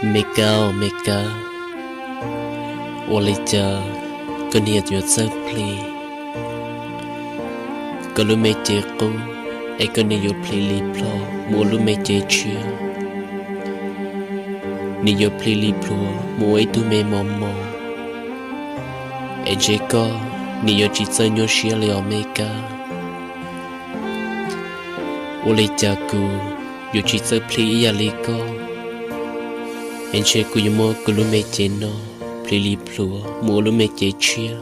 Meka, Walija, Gunia yourself play. Golumeje go, a gunny you play liplo, Molumeje cheer. Ni yo play liplo, Moe to me momo. A jeko, ni yo chitsan yo shield or meka. Walija go, you chitsa play yaliko. En che kuyamo gulumeje no, plili plua, molumeje chia.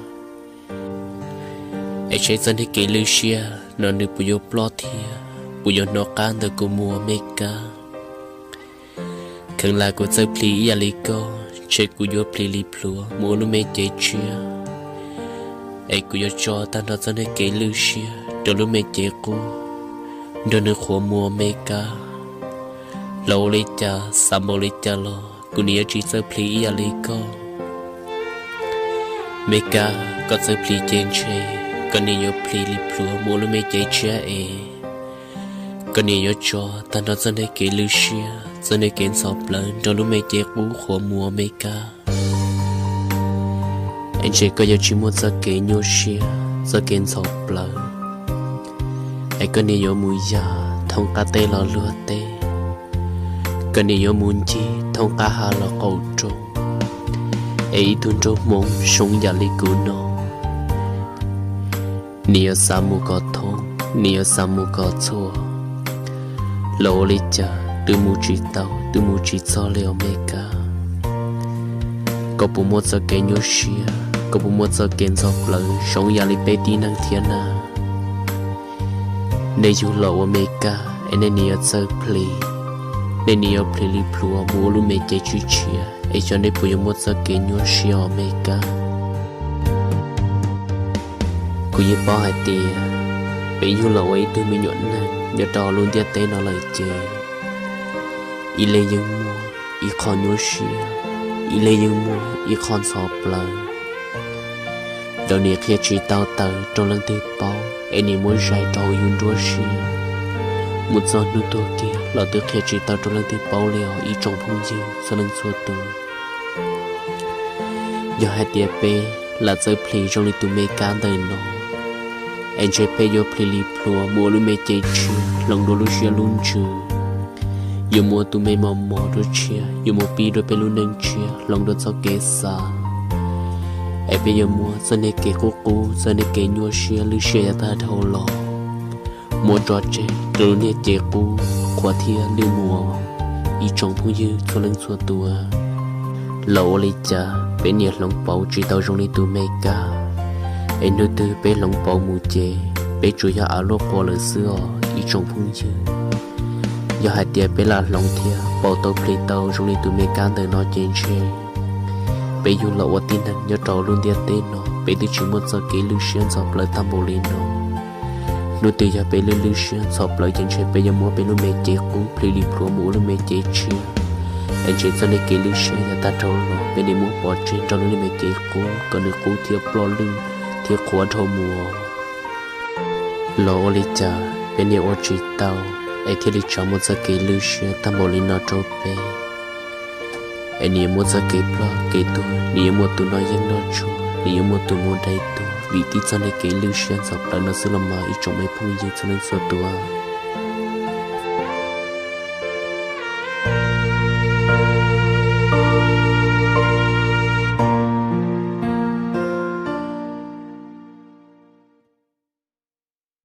E che zan ke lucia, no nu puyo plotia, puyo no kanda kumu meka. Keng la ko zai pli yaliko, che kuyo plili plua, molumeje chia. E kuyo cho ta no zan ke lucia, dolumeje ku, do nu kho mu meka. Lo li cha, samolita lo. Kunia chỉ sơ pli aliko Meka có sơ pli trên che Có ni yo pli li plua mô lu me chế chia e Có ni yo cho ta nó dân kê lưu xia Dân kê sọp lớn trong lu me chế cú khổ mùa Meka Anh chế có yo chỉ muốn sơ kê nhô xia Sơ kê sọp lớn Ai có ni yo mùi ya thông ca tê lo lua tê Cần ni yo muốn chi thông ca hà lo cầu trông ấy tuôn trông mong sống nhà li cũ nó ni yo samu có thông ni yo samu có chua lô li cha từ mu chỉ tàu từ mu chỉ cho leo Meka có bộ một giờ kén yo xia có bộ một giờ kén dọc lời sống nhà li bê tí năng thiên na nên yêu lô Meka anh ni yo giờ play nên nhiều plei plua mua lu mấy cái chú chia, ấy cho nên bây giờ một giờ cái nhau xia Meka, cứ như bao hai tia, bây giờ là ấy tôi mới nhận nè, giờ trò luôn tiếc tên nó lời chê, ý lấy những mua, ý con nhau xia, ý lấy những mua, ý con sọp lời, đầu này khi chỉ tao tờ trong lần tiếp bao, anh ấy muốn giải trò yun đua xia. Một giọt nước tua kia là từ khi chỉ tao trong lần tiếp bao liều ý trong phong dư cho nên xua tù do hai tia bê là giới plei trong lịch tù Meka đời nó anh chơi bê yo plei li plua mua lu mê chế chia lòng đồ lu chia luôn trừ yo mua tù mê mò mò đồ chia yo mua pi đồ bê lu nâng chia lòng đồ cho kế xa anh bê yo mua cho nên kế cô cho nên kế nhua chia lu chia ya ta thâu lò mua trò chơi từ nét chế cũ qua thia lưu mùa ý trong phong dư cho lần xua tua lẩu lấy cha bên nhiệt lòng bầu chỉ tao trong đi từ Meka em nơi từ bên lòng bầu mù chê bên chủ nhà áo lót qua lời xưa ý trong phong dư do hai tia bên là lòng thia bầu tao plei tao trong đi từ Meka đời nó trên che bên du lẩu ở tin nhớ trò luôn dia tên nó bên từ chỉ một giờ kỹ lưu xuyên dọc lời tam bồ lên nó nô tì giờ bé lưu xuyên sọp lại chân chơi bé giờ mua bé lưu mê chế cũ plei li pro mũ lưu mê chế chia anh chơi cho nên kỹ lưu xuyên giờ ta trâu lò bé đi mua bỏ trên trong lưu mê chế cũ còn được cũ thiệp pro lưu thiệp khóa trâu mùa lò li cha bé nhiều ở chỉ tàu anh thiệp đi chọn một giờ kỹ lưu xuyên ta mua li nó trâu bé anh nhiều một giờ kỹ pro kỹ tu nhiều một tu nói dân nó chua nhiều một tu mua đầy tu vì tí cho nên cái lưu xuyên dọc lại nó sẽ làm mà ít trong mấy phong gì cho nên số tua